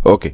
Okay,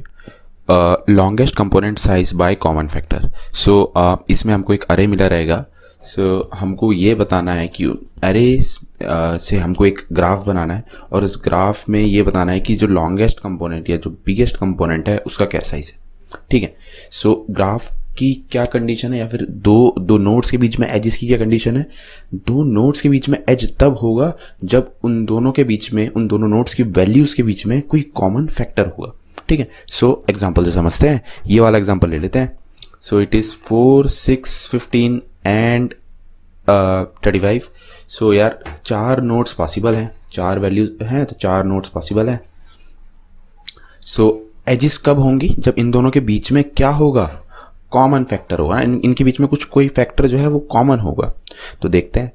longest component size by common factor. So इसमें हमको एक अरे मिला रहेगा। सो हमको ये बताना है कि अरे से हमको एक ग्राफ बनाना है और उस ग्राफ में ये बताना है कि जो लॉन्गेस्ट कंपोनेंट या जो बिगेस्ट कंपोनेंट है उसका क्या साइज है। ठीक है, सो ग्राफ की क्या कंडीशन है, या फिर दो नोड्स के बीच में एजेस की क्या कंडीशन है। दो नोड्स के बीच में एज तब होगा जब उन दोनों के बीच में, उन दोनों नोड्स की वैल्यूज के बीच में कोई कॉमन फैक्टर होगा। ठीक है, सो एग्जांपल से समझते हैं, ये वाला एग्जांपल ले लेते हैं। So it is 4, 6, 15 and 35। सो यार 4 नोड्स पॉसिबल हैं, 4 वैल्यूज हैं तो 4 नोड्स पॉसिबल हैं। सो एजिस कब होंगी, जब इन दोनों के बीच में क्या होगा, कॉमन फैक्टर होगा। इनके बीच में कुछ कोई फैक्टर जो है वो कॉमन होगा। तो देखते हैं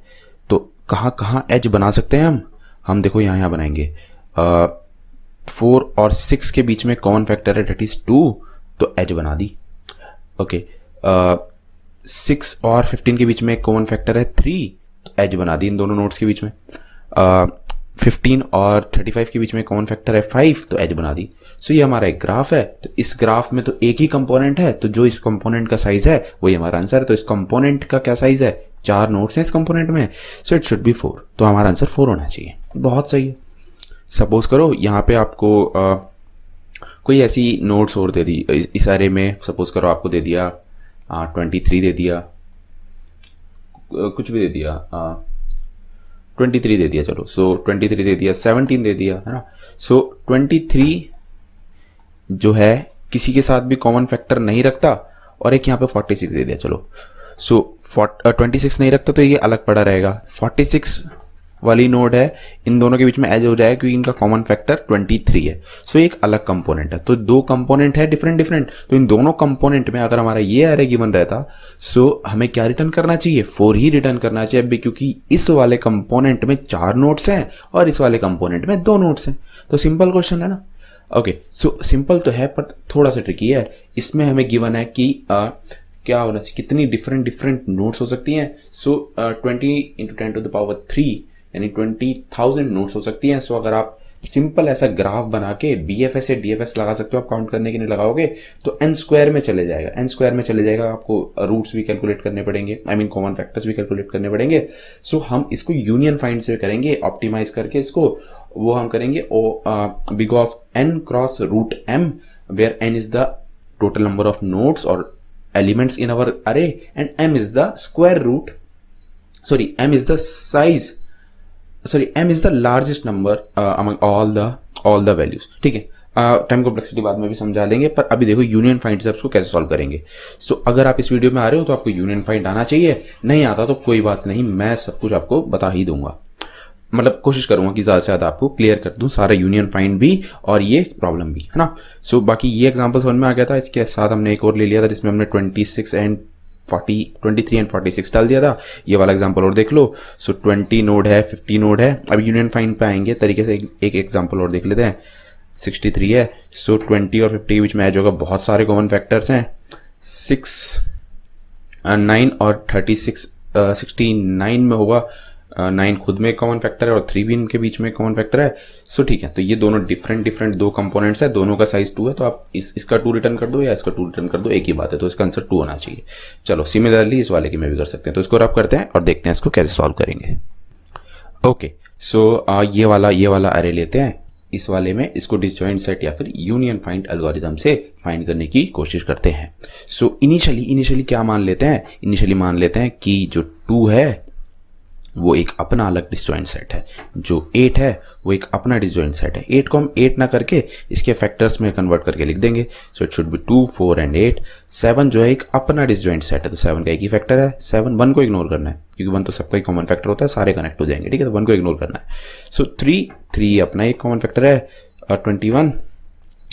तो कहाँ कहाँ एज बना सकते हैं हम देखो यहाँ बनाएंगे। 4 और 6 के बीच में कॉमन फैक्टर है, डेट इज 2, तो एज बना दी। ओके, 6 और 15 के बीच में कॉमन फैक्टर है 3, तो एज बना दी इन दोनों नोड्स के बीच में। 15 और 35 के बीच में कॉमन फैक्टर है 5, तो एज बना दी। सो ये हमारा एक ग्राफ है, तो इस ग्राफ में तो एक ही कंपोनेंट है, तो जो इस कंपोनेंट का साइज है वही हमारा आंसर है। तो इस कंपोनेंट का क्या साइज है, 4 नोड्स हैं इस कंपोनेंट में, सो इट शुड बी 4, तो हमारा आंसर 4 होना चाहिए। बहुत सही है। सपोज करो यहाँ पे आपको कोई ऐसी नोड्स और दे दी इस अरे में। सपोज करो आपको दे दिया 23 दे दिया, कुछ भी दे दिया, 23 दे दिया, चलो। सो 23 दे दिया, 17 दे दिया, है ना। सो 23 जो है किसी के साथ भी कॉमन फैक्टर नहीं रखता, और एक यहाँ पे 46 दे दिया, चलो। सो 26 नहीं रखता तो ये अलग पड़ा रहेगा। 46 वाली नोड है, इन दोनों के बीच में एज हो जाएगा क्योंकि इनका कॉमन फैक्टर 23 है। सो एक अलग कंपोनेंट है, तो दो कंपोनेंट है डिफरेंट। तो इन दोनों कंपोनेंट में अगर हमारा ये अरे गिवन रहता, सो हमें क्या रिटर्न करना चाहिए, 4 ही रिटर्न करना चाहिए अभी, क्योंकि इस वाले कंपोनेंट में 4 नोड्स हैं और इस वाले कंपोनेंट में 2 नोड्स हैं। तो सिंपल क्वेश्चन है ना। ओके, सो सिंपल तो है पर थोड़ा सा ट्रिकी है। इसमें हमें गिवन है कि क्या होना चाहिए, कितनी डिफरेंट नोड्स हो सकती हैं। सो 20 × 10⁻³ यानी 20,000 नोट्स हो सकती हैं। सो अगर आप सिंपल ऐसा ग्राफ बना के BFS या DFS लगा सकते हो, आप काउंट करने के लिए लगाओगे तो n² में चले जाएगा। आपको रूट्स भी कैलकुलेट करने पड़ेंगे, आई मीन कॉमन फैक्टर्स भी कैलकुलेट करने पड़ेंगे। सो हम इसको यूनियन फाइंड से करेंगे, ऑप्टिमाइज करके इसको वो हम करेंगे big of n cross root m, where n is the total number of nodes और elements in our array and m is the square root, sorry m is the size, sorry m is the largest number among all the values. ठीक है, time complexity बाद में भी समझा लेंगे, पर अभी देखो यूनियन फाइंड से उसको कैसे सॉल्व करेंगे। सो अगर आप इस वीडियो में आ रहे हो तो आपको यूनियन फाइंड आना चाहिए, नहीं आता तो कोई बात नहीं, मैं सब कुछ आपको बता ही दूंगा। मतलब कोशिश करूंगा कि ज्यादा से ज्यादा आपको क्लियर कर दूं, सारा यूनियन फाइंड भी और ये प्रॉब्लम भी, है ना। सो बाकी ये एग्जांपल समझ में आ गया था। इसके साथ हमने एक और ले लिया था जिसमें हमने 23 एंड 46 डाल दिया था। ये वाला एग्जांपल और देख लो। सो 20 नोड है, 50 नोड है। अब यूनियन फाइंड पे आएंगे तरीके से एक एग्जांपल और देख लेते हैं। 63 है, सो 20 और 50 के बीच में एज होगा, बहुत सारे कॉमन फैक्टर्स हैं। 6, 9 और 36, 69 में होगा। 9 खुद में कॉमन फैक्टर है और 3 भी इनके बीच में कॉमन फैक्टर है। सो ठीक है, तो ये दोनों डिफरेंट दो कंपोनेंट्स है, दोनों का साइज 2 है, तो आप इसका 2 रिटर्न कर दो या इसका 2 रिटर्न कर दो, एक ही बात है। तो इसका आंसर 2 होना चाहिए। चलो सिमिलरली इस वाले की में भी कर सकते हैं। तो इसको रब करते हैं और देखते हैं इसको कैसे सॉल्व करेंगे। ओके, सो ये वाला अरे लेते हैं। इस वाले में इसको डिसजॉइंट सेट या फिर यूनियन फाइंड एल्गोरिथम से फाइंड करने की कोशिश करते हैं। सो इनिशियली क्या मान लेते हैं, इनिशियली मान लेते हैं कि जो 2 है वो एक अपना अलग डिसजॉइंट सेट है, जो 8 है वो एक अपना डिसजॉइंट सेट है। 8 को हम 8 ना करके इसके फैक्टर्स में कन्वर्ट करके लिख देंगे। सो इट शुड बी 2, 4 एंड 8। 7 जो है एक अपना डिसजॉइंट सेट है, तो 7 का एक ही फैक्टर है। 7, 1 को इग्नोर करना है क्योंकि 1 तो सबका ही कॉमन फैक्टर होता है, सारे कनेक्ट हो जाएंगे। ठीक है, तो 1 को इग्नोर करना है। सो 3 अपना एक कॉमन फैक्टर है, 21।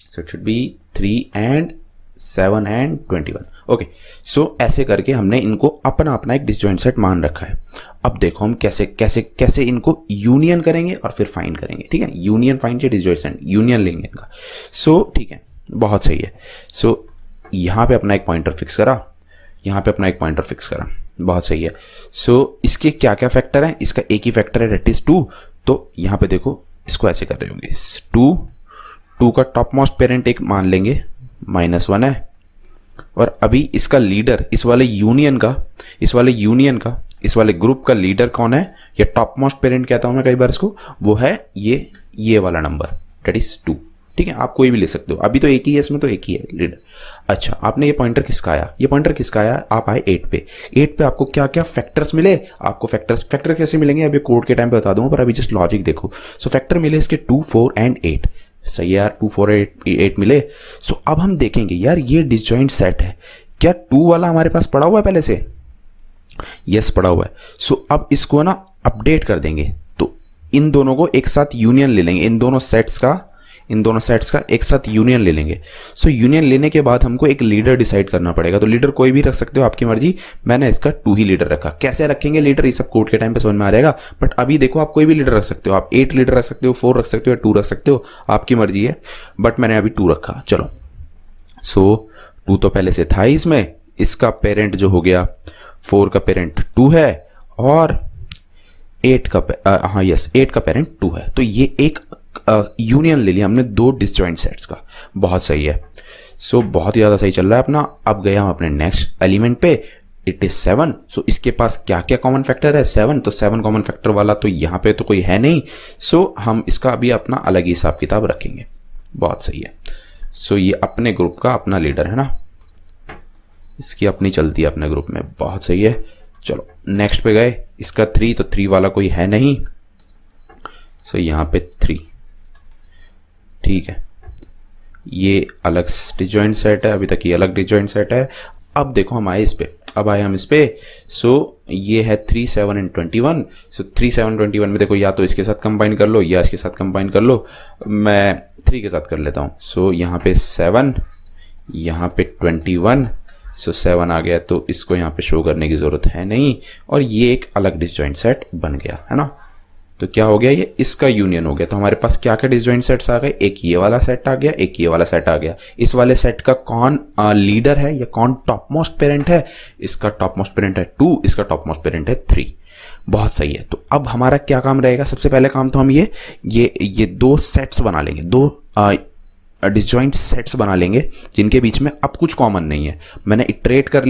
So it should be 3 and 7 and 21। Okay, so ऐसे करके हमने इनको अपना एक डिसजॉइंट सेट मान रखा है। अब देखो हम कैसे इनको यूनियन करेंगे और फिर फाइंड करेंगे। ठीक है, यूनियन फाइंड या डिसजॉइंट सेट, यूनियन लेंगे इनका। सो ठीक है, बहुत सही है। सो यहाँ पे अपना एक पॉइंटर फिक्स करा, यहाँ पे अपना एक पॉइंटर फिक्स करा, बहुत सही है। सो इसके क्या क्या फैक्टर है, इसका एक ही फैक्टर है, डेट इज 2। तो यहाँ पे देखो इसको ऐसे कर रहे होंगे, 2, 2 का टॉप मोस्ट पेरेंट एक मान लेंगे -1 है, और अभी इसका लीडर इस वाले यूनियन का इस वाले ग्रुप का लीडर कौन है, या टॉप मोस्ट पेरेंट कहता हूं मैं कई बार इसको, वो है ये वाला नंबर, दैट इज 2। ठीक है, आप कोई भी ले सकते हो, अभी तो एक ही है इसमें, तो एक ही है लीडर। अच्छा, आपने ये पॉइंटर खिसकाया, आप आए 8 पे। 8 पे आपको क्या क्या फैक्टर्स मिले, आपको फैक्टर कैसे मिलेंगे अभी कोड के टाइम पे बता दूंगा, पर अभी जस्ट लॉजिक देखो। सो फैक्टर मिले इसके 2, 4 एंड 8। सही है यार, 2, 4, 8 मिले। सो अब हम देखेंगे यार ये डिसजॉइंट सेट है, क्या 2 वाला हमारे पास पड़ा हुआ है पहले से? यस, पड़ा हुआ है। सो अब इसको ना अपडेट कर देंगे, तो इन दोनों को एक साथ यूनियन ले लेंगे, इन दोनों सेट्स का एक साथ यूनियन ले लेंगे। सो यूनियन लेने के बाद हमको एक लीडर डिसाइड करना पड़ेगा, तो लीडर कोई भी रख सकते हो, आपकी मर्जी। मैंने इसका 2 ही लीडर रखा। कैसे रखेंगे लीडर, ये सब कोड के टाइम पे समझ में आ जाएगा, बट अभी देखो आप कोई भी लीडर रख सकते हो, आप 8 लीडर रख सकते हो, 4 रख सकते हो, 2 रख सकते हो, आपकी मर्जी है, बट मैंने अभी 2 रखा। चलो, सो 2 तो पहले से था ही इसमें, इसका पेरेंट जो हो गया 4 का पेरेंट 2 है, और 8 का 8 का पेरेंट 2 है। तो ये एक यूनियन ले लिया हमने 2 डिसजॉइंट सेट्स का। बहुत सही है। सो बहुत ही ज़्यादा सही चल रहा है अपना। अब गए हम अपने नेक्स्ट एलिमेंट पे, इट इज 7। सो इसके पास क्या क्या कॉमन फैक्टर है? 7। तो 7 कॉमन फैक्टर वाला तो यहाँ पे तो कोई है नहीं, सो हम इसका अभी अपना अलग ही हिसाब किताब रखेंगे। बहुत सही है। सो ये अपने ग्रुप का अपना लीडर है ना, इसकी अपनी चलती है अपने ग्रुप में। बहुत सही है। चलो नेक्स्ट पे गए, इसका 3, तो 3 वाला कोई है नहीं, सो यहाँ पे 3। ठीक है, ये अलग डिसजॉइंट सेट है, अभी तक ये अलग डिसजॉइंट सेट है। अब देखो हम आए इस पे, सो ये है 3, 7 एंड 21। सो 3, 7, 21 में देखो, या तो इसके साथ कंबाइन कर लो या इसके साथ कंबाइन कर लो। मैं 3 के साथ कर लेता हूँ। सो यहाँ पे 7, यहाँ पे 21। सो 7 आ गया, तो इसको यहाँ पे शो करने की जरूरत है नहीं, और ये एक अलग डिसजॉइंट सेट बन गया है ना। तो क्या हो गया, ये इसका यूनियन हो गया। तो हमारे पास क्या क्या डिसजॉइंट सेट्स आ गए, एक ये वाला सेट आ गया, एक ये वाला सेट आ गया। इस वाले सेट का कौन लीडर है या कौन टॉप मोस्ट पेरेंट है? इसका टॉप मोस्ट पेरेंट है 2, इसका टॉप मोस्ट पेरेंट है 3। बहुत सही है। तो अब हमारा क्या काम रहेगा? सबसे पहले काम तो हम ये 2 सेट्स बना लेंगे, 2 डिसजॉइंट सेट्स बना लेंगे जिनके बीच में अब कुछ कॉमन नहीं है। मैंने इटरेट कर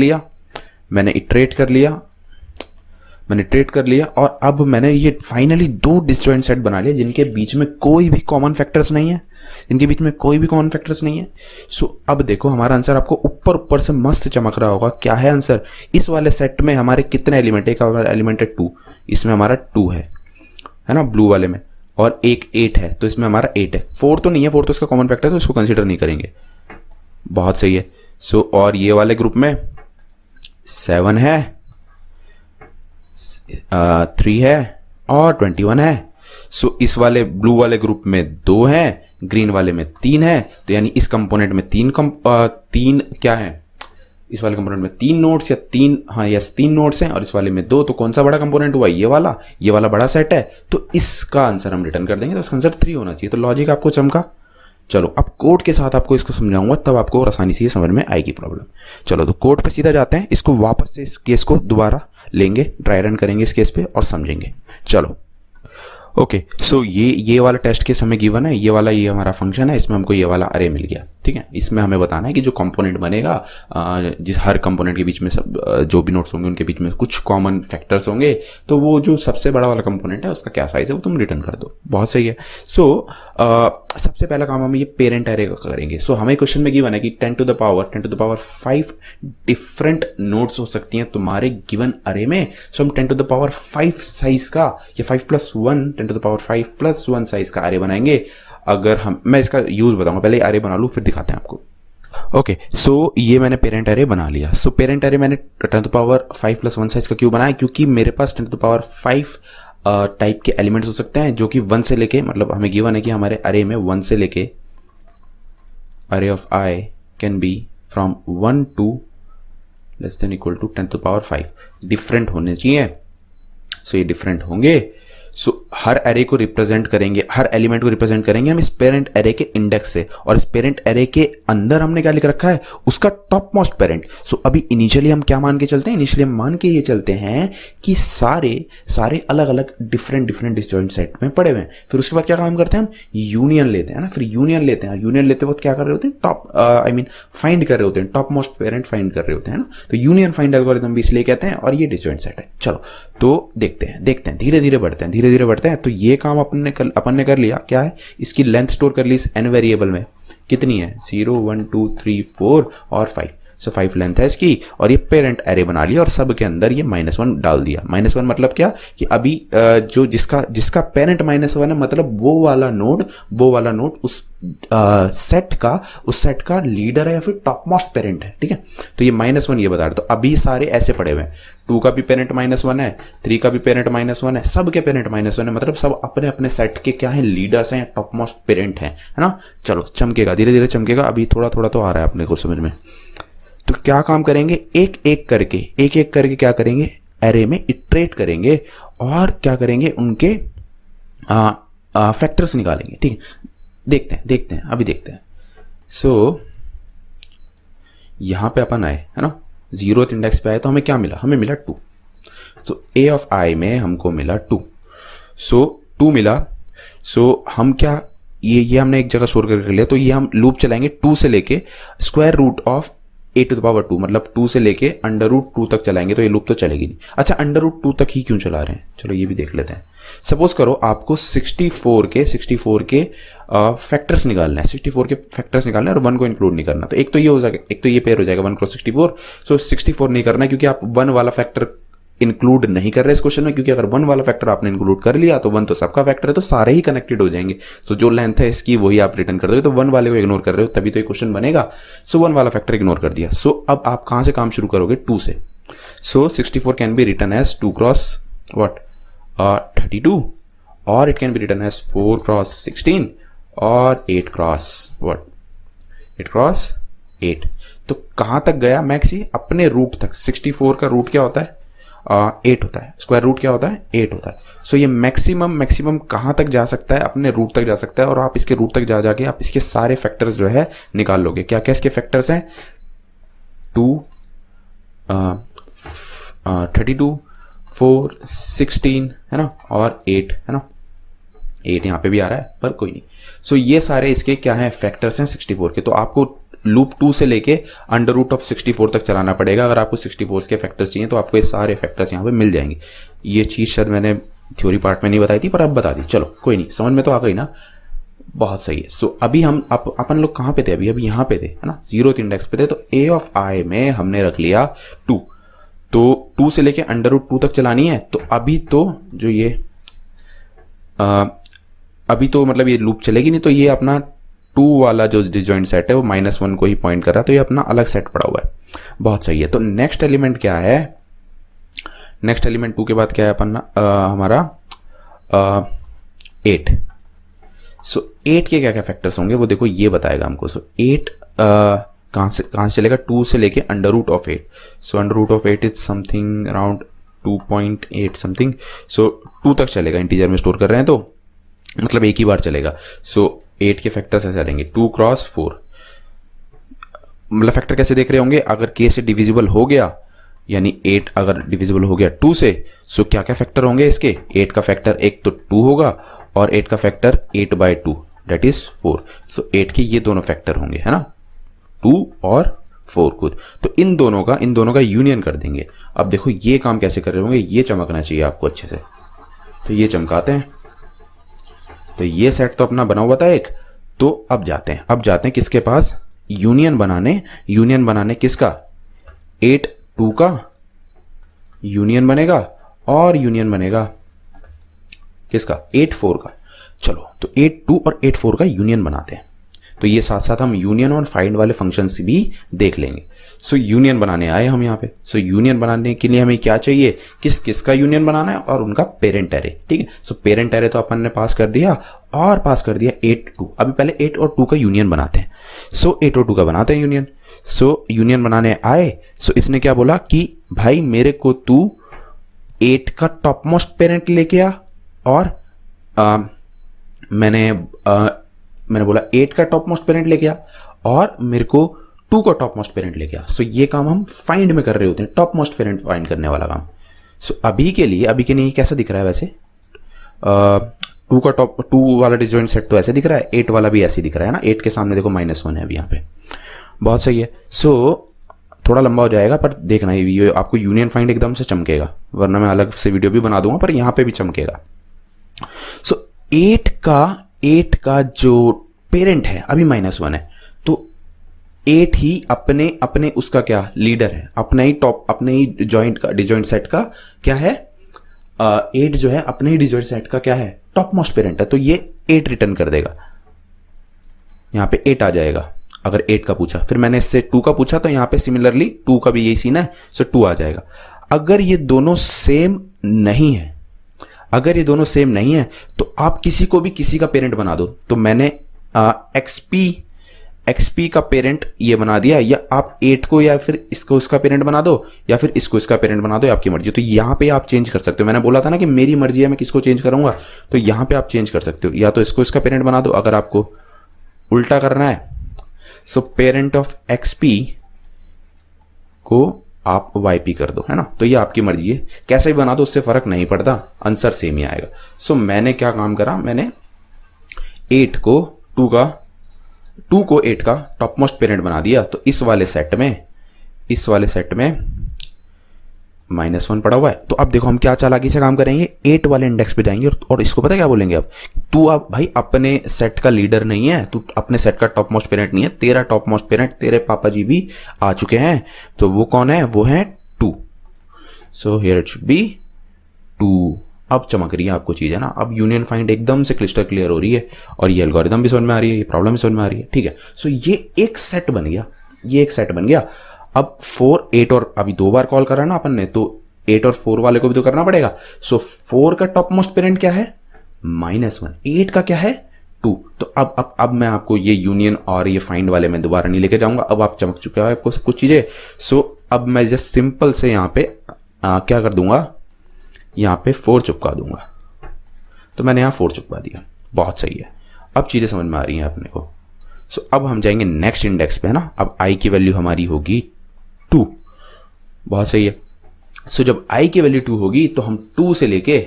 लिया और अब मैंने ये फाइनली 2 डिसजॉइंट सेट बना लिए जिनके बीच में कोई भी कॉमन फैक्टर्स नहीं है। सो अब देखो हमारा आंसर आपको ऊपर से मस्त चमक रहा होगा। क्या है आंसर? इस वाले सेट में हमारे कितने एलिमेंट है? एक एलिमेंट है 2, इसमें हमारा 2 है ना ब्लू वाले में, और एक 8 है, तो इसमें हमारा 8 है। 4 तो नहीं है, 4 तो इसका कॉमन फैक्टर है, तो इसको कंसीडर नहीं करेंगे। बहुत सही है। सो और ये वाले ग्रुप में 7 है, 3 है और 21 है। सो इस वाले ब्लू वाले ग्रुप में 2 है, ग्रीन वाले में 3 है, तो यानी इस कंपोनेंट में 3 क्या है? इस वाले कंपोनेंट में 3 नोड्स या 3 नोड्स हैं, और इस वाले में 2। तो कौन सा बड़ा कंपोनेंट हुआ? ये वाला बड़ा सेट है, तो इसका आंसर हम रिटर्न कर देंगे। तो इसका आंसर 3 होना चाहिए। तो लॉजिक आपको चमका। चलो अब कोड के साथ आपको इसको समझाऊंगा, तब आपको और आसानी से ये समझ में आएगी प्रॉब्लम। चलो तो कोड पे सीधा जाते हैं। इसको वापस से इस केस को दोबारा लेंगे, ड्राई रन करेंगे इस केस पे और समझेंगे। चलो ओके, सो ये वाला टेस्ट केस हमें गिवन है, ये हमारा फंक्शन है, इसमें हमको ये वाला अरे मिल गया। ठीक है, इसमें हमें बताना है कि जो कंपोनेंट बनेगा, जिस हर कंपोनेंट के बीच में सब जो भी नोट्स होंगे उनके बीच में कुछ कॉमन फैक्टर्स होंगे, तो वो जो सबसे बड़ा वाला कंपोनेंट है उसका क्या साइज है वो तुम रिटर्न कर दो। बहुत सही है। सो सबसे पहला काम हम ये पेरेंट एरे का करेंगे। सो हमें क्वेश्चन में गिवन है कि 10 to the power 5 different notes हो सकती हैं तुम्हारे गिवन अरे में। सो हम 10 टू द पावर 5 साइज का या 5+1 10 टू द पावर 5+1 साइज का अरे बनाएंगे। अगर मैं इसका यूज बताऊंगा, पहले अरे बना लूं फिर दिखाते हैं आपको। ओके, सो ये मैंने पेरेंट एरे बना लिया। सो पेरेंट एरे मैंने 10 टू द पावर 5+1 साइज का क्यों बनाया? क्योंकि मेरे पास 10 टू द पावर 5 टाइप के एलिमेंट्स हो सकते हैं जो कि 1 से लेके, मतलब हमें गिवन है कि हमारे अरे में 1 से लेके array of i can be from 1 to <= 10 to the power 5 different होने चाहिए। सो ये डिफरेंट होंगे। सो हर एरे को रिप्रेजेंट करेंगे, हर एलिमेंट को रिप्रेजेंट करेंगे हम इस पेरेंट एरे के इंडेक्स से, और इस पेरेंट एरे के अंदर हमने क्या लिख रखा है, उसका टॉप मोस्ट पेरेंट। सो अभी इनिशियली हम क्या मान के चलते हैं, इनिशियली हम मान के ये चलते हैं कि सारे अलग अलग डिफरेंट डिस्जॉइंट सेट में पड़े हुए हैं। फिर उसके बाद क्या काम करते हैं, हम यूनियन लेते हैं ना, फिर यूनियन लेते हैं, यूनियन लेते वक्त क्या कर रहे होते हैं, फाइंड कर रहे होते हैं, टॉप मोस्ट पेरेंट फाइंड कर रहे होते हैं ना, तो यूनियन फाइंड एल्गोरिथम भी इसलिए कहते हैं, और ये डिस्जॉइंट सेट है। चलो तो देखते हैं धीरे धीरे बढ़ते हैं। तो ये काम अपन ने कर लिया, क्या है, इसकी लेंथ स्टोर कर ली इस n वेरिएबल में, कितनी है 0 1 2 3 4 और 5, सो 5 लेंथ है इसकी, और ये पेरेंट एरे बना लिया और सब के अंदर ये -1 डाल दिया। -1 मतलब क्या कि अभी जो जिसका पेरेंट -1 है, मतलब वो वाला नोड उस सेट का लीडर है या फिर टॉप मोस्ट पेरेंट है, ठीक है। तो ये -1 ये बता रहे, तो अभी सारे ऐसे पड़े हुए हैं, 2 का भी पेरेंट -1 है, 3 का भी पेरेंट -1 है, सब के पेरेंट -1 है, मतलब सब अपने अपने सेट के क्या है, लीडर्स हैं, टॉप मोस्ट पेरेंट है ना। चलो चमकेगा, धीरे धीरे चमकेगा, अभी थोड़ा तो आ रहा है अपने को समझ में। तो क्या काम करेंगे, एक एक करके क्या करेंगे, एरे में इटरेट करेंगे और क्या करेंगे, उनके फैक्टर्स निकालेंगे, ठीक है। देखते हैं अभी देखते हैं। सो यहां पे अपन आए, है ना, 0th इंडेक्स पे आए, तो हमें क्या मिला, हमें मिला 2। सो a ऑफ i में हमको मिला 2, सो 2 मिला। सो हम क्या, ये हमने एक जगह स्टोर करके लिया, तो ये हम लूप चलाएंगे 2 से लेके square root of a to the power 2, मतलब 2 से लेके √2 तक चलाएंगे, तो ये लूप तो चलेगी नहीं। अच्छा, √2 तक ही क्यों चला रहे हैं, चलो ये भी देख लेते हैं। सपोज करो आपको 64 के फैक्टर्स निकालना है, 64 के फैक्टर्स निकालना है और 1 को इंक्लूड नहीं करना। तो एक तो ये हो जाएगा, एक तो ये पेयर हो जाएगा 1 क्रॉस 64। सो 64 नहीं करना है क्योंकि आप 1 वाला फैक्टर इंक्लूड नहीं कर रहे इस क्वेश्चन में, क्योंकि अगर 1 वाला फैक्टर आपने इंक्लूड कर लिया तो 1 तो सबका फैक्टर है, तो सारे ही कनेक्टेड हो जाएंगे। सो जो लेंथ है इसकी वही आप रिटर्न कर दोगे, तो 1 वाले को इग्नोर कर रहे हो तभी तो ये क्वेश्चन बनेगा। सो 1 वाला फैक्टर इग्नोर कर दिया। सो अब आप कहां से काम शुरू करोगे, 2 से। So 64 can be written as 2 cross 32, और it can be written as 4 cross 16 और 8 क्रॉस 8। तो कहां तक गया मैक्स, ये अपने रूट तक। 64 का रूट क्या होता है, 8 होता है, स्क्वायर रूट क्या होता है, 8 होता है। सो ये मैक्सिमम कहां तक जा सकता है, अपने रूट तक जा सकता है, और आप इसके रूट तक जाके आप इसके सारे फैक्टर्स जो है निकाल लोगे। क्या क्या इसके फैक्टर्स हैं, 2 32 4 16 है ना, और 8 है ना, 8 यहां पे भी आ रहा है पर कोई नहीं। सो ये सारे इसके क्या है, फैक्टर्स हैं 64 के। तो आपको लूप 2 से लेके √64 तक चलाना पड़ेगा। अगर आपको 64 के फैक्टर्स चाहिए तो आपको ये सारे फैक्टर्स यहाँ पे मिल जाएंगे। ये चीज़ शायद मैंने थ्योरी पार्ट में नहीं बताई थी, पर अब बता दी। चलो कोई नहीं, समझ में तो आ गई ना, बहुत सही है। सो अभी हम अपन लोग कहाँ पे थे, अभी यहाँ पे थे, है ना, 0th इंडेक्स पे थे। तो a ऑफ i में हमने रख लिया 2, तो 2 से लेके √2 तक चलानी है। तो अभी तो जो ये अभी तो मतलब ये लूप चलेगी नहीं, तो ये अपना 2 वाला जो डिसजॉइंट सेट है वो -1 को ही पॉइंट कर रहा है, तो ये अपना अलग सेट पड़ा हुआ है। बहुत सही है। तो नेक्स्ट एलिमेंट क्या है, नेक्स्ट एलिमेंट 2 के बाद क्या है अपन हमारा 8। सो 8 के क्या क्या फैक्टर्स होंगे वो देखो ये बताएगा हमको। सो 8 कहाँ से चलेगा, 2 से लेके √8। सो √8 इज समथिंग अराउंड 2.8 समथिंग। सो 2 तक चलेगा, इंटीजर में स्टोर कर रहे हैं तो मतलब एक ही बार चलेगा। सो 8 के फैक्टर्स ऐसे चलेंगे 2 क्रॉस 4। मतलब फैक्टर कैसे देख रहे होंगे, अगर k से डिविजिबल हो गया, यानी 8 अगर डिविजिबल हो गया 2 से, सो क्या क्या फैक्टर होंगे इसके, 8 का फैक्टर एक तो 2 होगा और 8 का फैक्टर 8/2 दैट इज 4। सो 8 के ये दोनों फैक्टर होंगे, है ना, 2 और 4 खुद। तो इन दोनों का यूनियन कर देंगे। अब देखो ये काम कैसे कर रहे होंगे, ये चमकना चाहिए आपको अच्छे से, तो ये चमकाते हैं। तो ये सेट तो अपना बना हुआ था एक। तो अब जाते हैं किसके पास, यूनियन बनाने किसका, 8 2 का यूनियन बनेगा और यूनियन बनेगा किसका, 8 4 का। चलो तो 8 2 और 8 4 का यूनियन बनाते हैं। तो ये साथ साथ हम यूनियन और फाइंड वाले फंक्शंस भी देख लेंगे। सो यूनियन बनाने आए हम यहाँ पे। सो यूनियन बनाने के लिए हमें क्या चाहिए, किस का यूनियन बनाना है और उनका पेरेंट एरे, ठीक है। सो पेरेंट एरे तो अपन ने पास कर दिया, और पास कर दिया 8 2। अभी पहले 8 और 2 का यूनियन बनाते हैं। सो 8 और 2 का बनाते हैं यूनियन। सो यूनियन बनाने आए, सो इसने क्या बोला कि भाई मेरे को तू 8 का टॉप मोस्ट पेरेंट लेके आ, और मैंने बोला 8 का टॉप मोस्ट पेरेंट लेके आ और मेरे को 2 का टॉप मोस्ट पेरेंट लेके आ। सो ये काम हम फाइंड में कर रहे होते हैं, टॉप मोस्ट पेरेंट फाइंड करने वाला काम। सो अभी के लिए कैसा दिख रहा है वैसे, 2 का टॉप 2 वाला डिसजॉइंट सेट तो ऐसे दिख रहा है, 8 वाला भी ऐसे दिख रहा है ना, 8 के सामने देखो -1 है अभी यहाँ पे। बहुत सही है। सो थोड़ा लंबा हो जाएगा पर देखना ये आपको यूनियन फाइंड एकदम से चमकेगा, वरना मैं अलग से वीडियो भी बना दूंगा, पर यहाँ पे भी चमकेगा। सो 8 का जो पेरेंट है अभी -1 है, तो 8 ही अपने उसका क्या लीडर है, अपने ही डिसजॉइंट सेट का क्या है, 8 जो है अपने ही डिसजॉइंट सेट का क्या है, टॉप मोस्ट पेरेंट है। तो ये 8 रिटर्न कर देगा, यहां पे 8 आ जाएगा अगर 8 का पूछा। फिर मैंने इससे 2 का पूछा तो यहां पे सिमिलरली 2 का भी यही सीन है, सो 2 आ जाएगा। अगर ये दोनों सेम नहीं है, तो आप किसी को भी किसी का पेरेंट बना दो। तो मैंने एक्सपी का पेरेंट ये बना दिया, या आप 8 को या फिर इसको इसका पेरेंट बना दो, या फिर इसको इसका पेरेंट बना दो, आपकी मर्जी। तो यहां पे आप चेंज कर सकते हो। मैंने बोला था ना कि मेरी मर्जी है मैं किसको चेंज करूंगा, तो यहां पे आप चेंज कर सकते हो, या तो इसको इसका पेरेंट बना दो, अगर आपको उल्टा करना है। सो पेरेंट ऑफ एक्सपी को आप वाईपी कर दो, है ना। तो ये आपकी मर्जी है, कैसे भी बना दो, उससे फर्क नहीं पड़ता, आंसर सेम ही आएगा। सो मैंने क्या काम करा, मैंने 8 को 2 को 8 का टॉप मोस्ट पेरेंट बना दिया। तो इस वाले सेट में -1 पड़ा हुआ है। तो अब देखो हम क्या चालाकी से काम करेंगे, 8 वाले इंडेक्स पे जाएंगे और इसको पता क्या बोलेंगे, अब तू अब भाई अपने सेट का लीडर नहीं है, तू अपने सेट का टॉप मोस्ट पेरेंट नहीं है, तेरा टॉप मोस्ट पेरेंट तेरे पापा जी भी आ चुके हैं। तो वो कौन है, वो है 2। So here it should B 2। अब चमक रही है आपको चीज, है ना। अब यूनियन फाइंड एकदम से क्लिस्टर क्लियर हो रही है, और ये एल्गोरिथम भी समझ में आ रही है, ये प्रॉब्लम भी समझ में आ रही है, ठीक है। सो ये एक सेट बन गया, अब 4, 8 और अभी 2 बार कॉल करा ना अपन ने, तो 8 और 4 वाले को भी तो करना पड़ेगा। सो 4 का टॉप मोस्ट पेरेंट क्या है, -1, 8 का क्या है 2। तो अब मैं आपको ये यूनियन और ये फाइंड वाले में दोबारा नहीं लेके जाऊंगा, अब आप चमक चुके हो आपको सब कुछ चीजें। सो अब मैं जस्ट सिंपल से यहाँ पे क्या कर दूंगा, यहाँ पे 4 चिपका दूंगा। तो मैंने यहाँ 4 चिपका दिया, बहुत सही है। अब चीजें समझ में आ रही हैं अपने को। सो अब हम जाएंगे नेक्स्ट इंडेक्स पे, है ना। अब आई की वैल्यू हमारी होगी 2, बहुत सही है। सो जब आई की वैल्यू 2 होगी तो हम 2 से लेके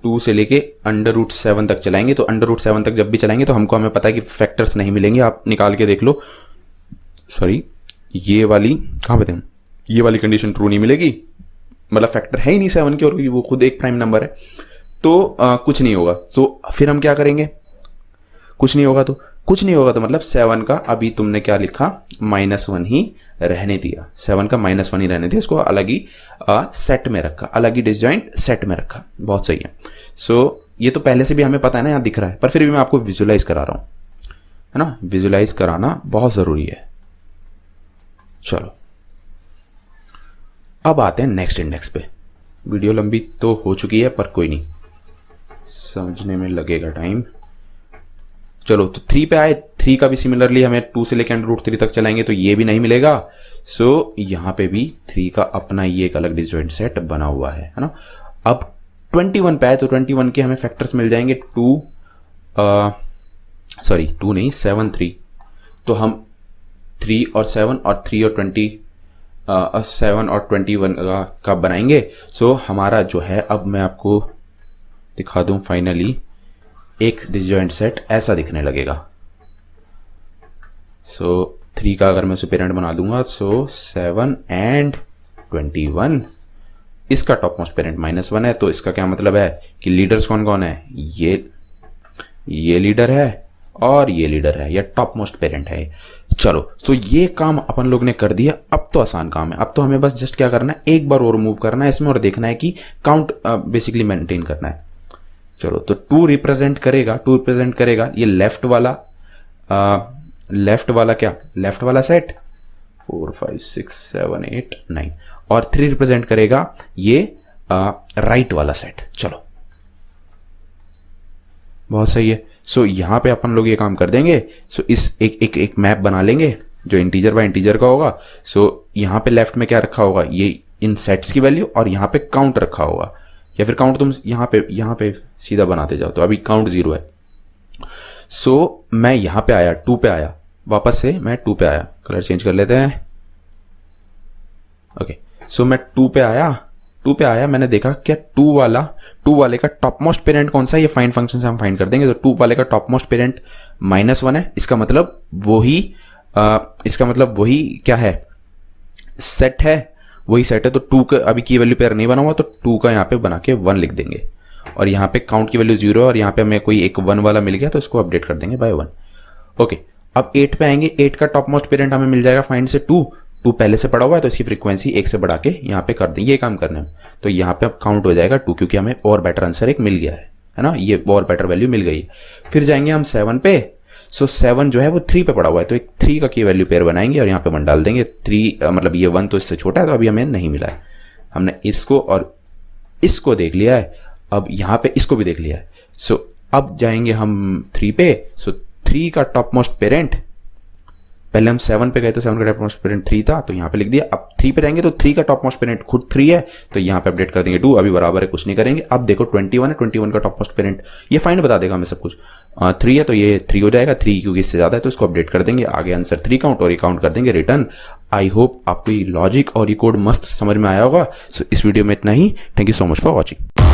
√7 तक चलाएंगे। तो √7 तक जब भी चलाएंगे तो हमें पता है कि फैक्टर्स नहीं मिलेंगे, आप निकाल के देख लो। सॉरी, ये वाली कहां पे थे, ये वाली कंडीशन ट्रू नहीं मिलेगी, मतलब फैक्टर है ही नहीं 7 के, और वो खुद एक प्राइम नंबर है, तो कुछ नहीं होगा। तो फिर हम क्या करेंगे, कुछ नहीं होगा तो मतलब 7 का अभी तुमने क्या लिखा, -1 ही रहने दिया, 7 का -1 ही रहने दिया, इसको अलग ही सेट में रखा, अलग ही डिसजॉइंट सेट में रखा, बहुत सही है। सो ये तो पहले से भी हमें पता है ना, यहाँ दिख रहा है, पर फिर भी मैं आपको विजुलाइज करा रहा हूं, है ना। विजुलाइज कराना बहुत जरूरी है। चलो अब आते हैं नेक्स्ट इंडेक्स पे। वीडियो लंबी तो हो चुकी है, पर कोई नहीं, समझने में लगेगा टाइम। चलो तो 3 पे आए, 3 का भी सिमिलरली हमें 2 से लेकर √3 तक चलाएंगे तो ये भी नहीं मिलेगा। सो यहां पे भी 3 का अपना ये एक अलग डिसजॉइंट सेट बना हुआ है ना। अब 21 पे आए तो 21 के हमें फैक्टर्स मिल जाएंगे 2 नहीं 7, 3। तो हम 3 और 7 और 3 और 7 और 21 का बनाएंगे। सो हमारा जो है, अब मैं आपको दिखा दूं, फाइनली एक डिसजॉइंट सेट ऐसा दिखने लगेगा। सो 3 का अगर मैं उसे पेरेंट बना दूंगा, सो 7 एंड 21, इसका टॉप मोस्ट पेरेंट -1 है। तो इसका क्या मतलब है कि लीडर्स कौन कौन है, ये लीडर है और ये लीडर है, ये टॉप मोस्ट पेरेंट है। चलो तो ये काम अपन लोग ने कर दिया। अब तो आसान काम है, अब तो हमें बस जस्ट क्या करना है, एक बार और मूव करना है इसमें और देखना है कि काउंट बेसिकली मेंटेन करना है। चलो तो 2 रिप्रेजेंट करेगा ये लेफ्ट वाला सेट 4, 5, 6, 7, 8, 9, और 3 रिप्रेजेंट करेगा ये राइट वाला सेट। चलो बहुत सही है। सो यहां पे अपन लोग ये काम कर देंगे। सो इस एक मैप बना लेंगे जो इंटीजर बाय इंटीजर का होगा। सो यहां पे लेफ्ट में क्या रखा होगा, ये इन सेट्स की वैल्यू, और यहां पे काउंट रखा होगा। या फिर काउंट तुम यहाँ पे सीधा बनाते जाओ, तो अभी काउंट 0 है। सो मैं यहाँ पे आया, 2 पे आया, वापस से मैं 2 पे आया, कलर चेंज कर लेते हैं। ओके, सो मैं 2 पे आया, मैंने देखा क्या 2 वाले का टॉप मोस्ट पेरेंट कौन सा है, ये फाइंड फंक्शन से हम फाइंड कर देंगे। तो 2 वाले का टॉप मोस्ट पेरेंट -1 है, इसका मतलब वही क्या है, सेट है, वही सेट है। तो 2 का अभी की वैल्यू पेयर नहीं बना हुआ, तो 2 का यहाँ पे बना के 1 लिख देंगे, और यहाँ पे काउंट की वैल्यू 0 है, और यहाँ पे हमें कोई एक 1 वाला मिल गया, तो इसको अपडेट कर देंगे बाय 1। ओके, अब 8 पे आएंगे, 8 का टॉप मोस्ट पेरेंट हमें मिल जाएगा फाइंड से 2 पहले से पड़ा हुआ है, तो इसकी फ्रीक्वेंसी 1 से बढ़ा के यहाँ पे कर दें, ये काम करना है। तो यहाँ पे अब काउंट हो जाएगा 2, क्योंकि हमें और बेटर आंसर एक मिल गया है ना, ये और बेटर वैल्यू मिल गई है। फिर जाएंगे हम 7 पे। सो 7 जो है वो 3 पे पड़ा हुआ है, तो एक 3 का की वैल्यू पेयर बनाएंगे और यहाँ पे 1 डाल देंगे। 3 मतलब ये 1 तो इससे छोटा है, तो अभी हमें नहीं मिला है। हमने इसको और इसको देख लिया है, अब यहाँ पे इसको भी देख लिया है। सो अब जाएंगे हम 3 पे। सो 3 का टॉप मोस्ट पेरेंट, पहले हम 7 पे गए तो 7 का टॉप मोस्ट पेरेंट 3 था, तो यहाँ पे लिख दिया। अब 3 पे जाएंगे तो 3 का टॉप मोस्ट पेरेंट खुद 3 है, तो यहाँ पे अपडेट कर देंगे 2, अभी बराबर है, कुछ नहीं करेंगे। अब देखो 21 है, 21 का टॉप मोस्ट पेरेंट, ये फाइंड बता देगा हमें सब कुछ। 3 है तो ये 3 हो जाएगा, 3 क्योंकि इससे ज्यादा है, तो इसको अपडेट कर देंगे। आगे आंसर 3 काउंट, और ये काउंट कर देंगे रिटर्न। आई होप आपको ये लॉजिक और ये कोड मस्त समझ में आया होगा। सो इस वीडियो में इतना ही। Thank you so much for watching.